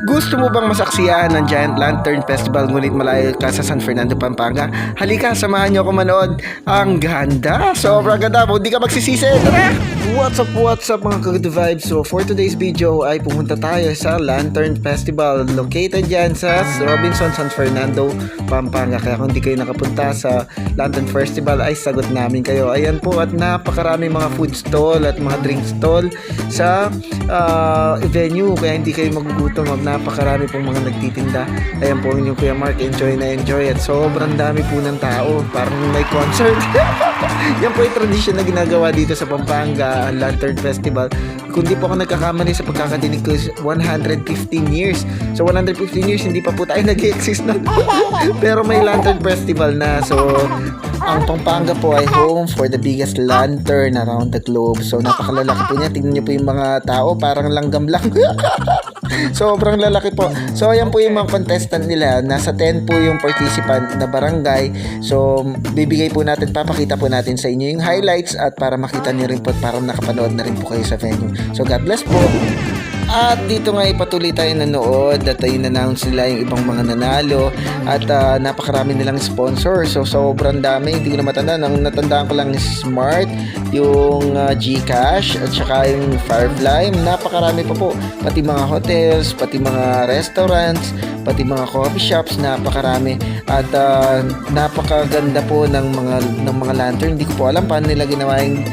Gusto mo bang masaksiyan ng Giant Lantern Festival ngunit malayo ka sa San Fernando, Pampanga? Halika, samahan niyo ako manood. Ang ganda! Sobrang ganda po, hindi ka magsisisi. Tara! What's up mga ka-good vibes? So for today's video ay pumunta tayo sa Lantern Festival located dyan sa Robinson, San Fernando, Pampanga. Kaya kung hindi kayo nakapunta sa Lantern Festival ay sagot namin kayo. Ayan po, at napakarami mga food stall at mga drink stall sa venue, kaya hindi kayo magugutom. Napakarami pong mga nagtitinda. Ayan po yung Kuya Mark, enjoy na enjoy, at sobrang dami po ng tao, parang may concert. Yan po yung tradition na ginagawa dito sa Pampanga, ang Lantern Festival. Kung di po ako nagkakamali sa pagkakadinig ko, 115 years. So 115 years hindi pa po tayo nag-exist na. Pero may Lantern Festival na. So ang Pampanga po ay home for the biggest lantern around the globe. So napakalalaki po niya. Tingnan niyo po yung mga tao, parang langgam lang. Sobrang lalaki po. So ayan po yung mga contestant nila. Nasa 10 po yung participant na barangay. So bibigay po natin, papakita po natin sa inyo yung highlights, at para makita niyo rin po at para nakapanood na rin po kayo sa venue. So God bless po. At dito nga ipatuloy tayo nanood, at in-announce nila yung ibang mga nanalo, at napakarami nilang sponsor. So sobrang dami, hindi ko na matanda. Ang natandaan ko lang is Smart, yung GCash, at saka yung Firefly. Napakarami pa po, pati mga hotels, pati mga restaurants, pati mga coffee shops, napakarami. At napakaganda po ng mga lantern. Hindi ko po alam paano nila ginawa yung,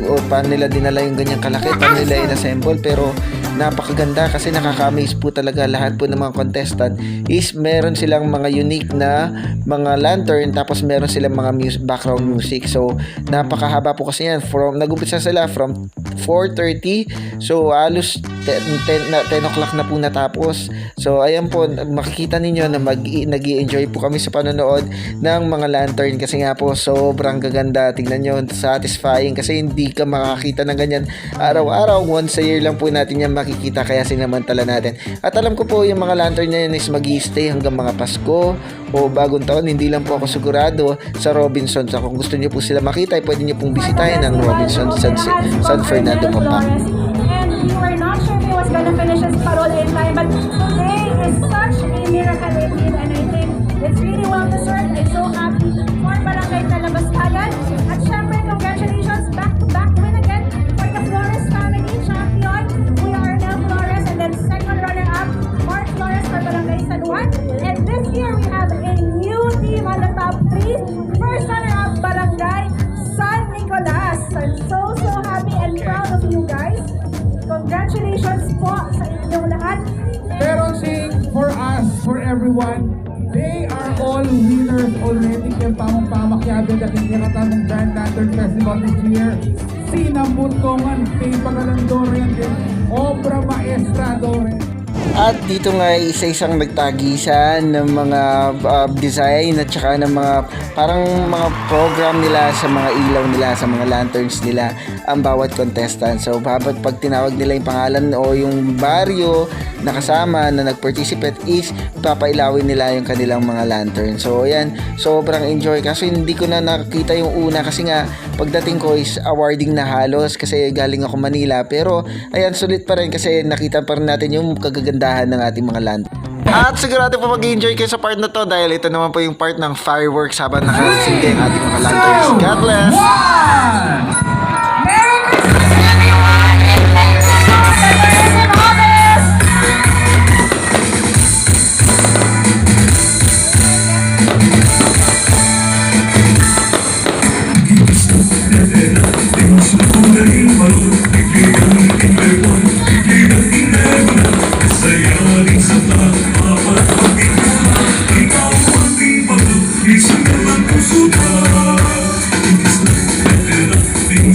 o paano nila dinala yung ganyang kalaki, paano nila in-assemble, pero napakaganda kasi nakaka-amaze po talaga. Lahat po ng mga contestant is meron silang mga unique na mga lantern, tapos meron silang mga background music. So napakahaba po kasi yan. Nag-umpisa sila from 4:30, so halos 10 o'clock na po natapos. So ayan po, makikita ninyo na nag-i-enjoy po kami sa panonood ng mga lantern, kasi nga po sobrang gaganda. Tingnan nyo, satisfying, kasi hindi ka makakita ng ganyan araw-araw. Once a year lang po natin yan makikita, kaya sinamantala natin. At alam ko po yung mga lantern na yun is mag-i-stay hanggang mga Pasko o bagong taon. Hindi lang po ako sigurado sa Robinson. So kung gusto niyo po sila makita, pwede niyo pong bisitahin ang Robinson San Fernando, Pampanga. And we were not sure if he was gonna finish his parole in time, but today is such a miracle indeed, and I think it's really well deserved. I'm so happy for Barangay Talabastayan. At syempre, congratulations, back-to-back win again for the Flores family. Champion, Kuya Arnel Flores, and then second runner-up, Mark Flores for Barangay San Juan. And this year, we have a new team on the top 3. First runner-up, Barangay San Nicolas. I'm so happy and proud of you guys. Congratulations po sa inyong lahat. Pero sing for us, for everyone, they are all winners already. Kaya pamang-pamakyado na kiniratan ng Giant Lantern Festival this year. Sinamutongan, pay pagalandore din, obra maestra dore. At dito nga isa-isang nagtagisan ng mga design at saka ng mga parang mga program nila sa mga ilaw nila, sa mga lanterns nila, ang bawat contestant. So pag tinawag nila yung pangalan o yung baryo na kasama na nag-participate is papailawin nila yung kanilang mga lantern. So ayan, sobrang enjoy. Kasi hindi ko na nakita yung una, kasi nga pagdating ko is awarding na halos, kasi galing ako Manila. Pero ayan, sulit pa rin kasi nakita pa rin natin yung kagagandahan ng ating mga lantern. At sigurado po mag-enjoy kayo sa part na to, dahil ito naman po yung part ng fireworks habang nakasindi ang ating mga lanterns. God bless! Merry Christmas, everyone! And thank you so much for the office!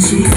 Sudah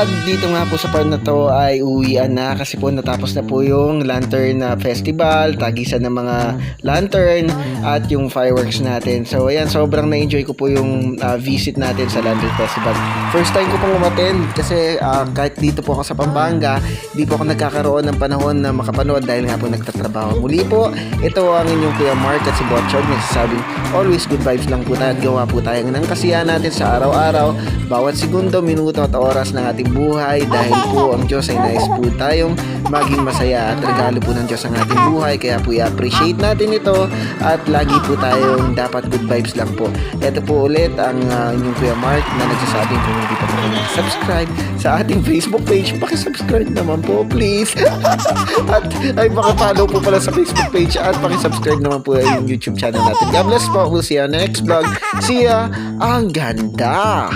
At dito nga po sa part na to ay uwian na kasi po natapos na po yung Lantern Festival, tagisan ng mga lantern at yung fireworks natin. So ayan, sobrang na-enjoy ko po yung visit natin sa Lantern Festival. First time ko pong umattend kasi kahit dito po ako sa Pampanga, di po ako nagkakaroon ng panahon na makapanood dahil nga po nagtatrabaho. Muli po, ito ang inyong Kuya Mark at si Botchog nagsasabing always good vibes lang po tayo at gawa po tayo ng kasiyahan natin sa araw-araw, bawat segundo, minuto at oras ng ating buhay dahil po ang Diyos ay nais po tayong maging masaya at regalo po ng Diyos ang ating buhay, kaya po i-appreciate natin ito at lagi po tayong dapat good vibes lang po. Ito po ulit ang inyong Kuya Mark na nagsasabing kung hindi pa po kayo subscribe sa ating Facebook page, pakisubscribe naman po please. At ay makapollow po pala sa Facebook page at pakisubscribe naman po yung YouTube channel natin. God bless po. We'll see you on the next vlog. See ya. Ang ganda!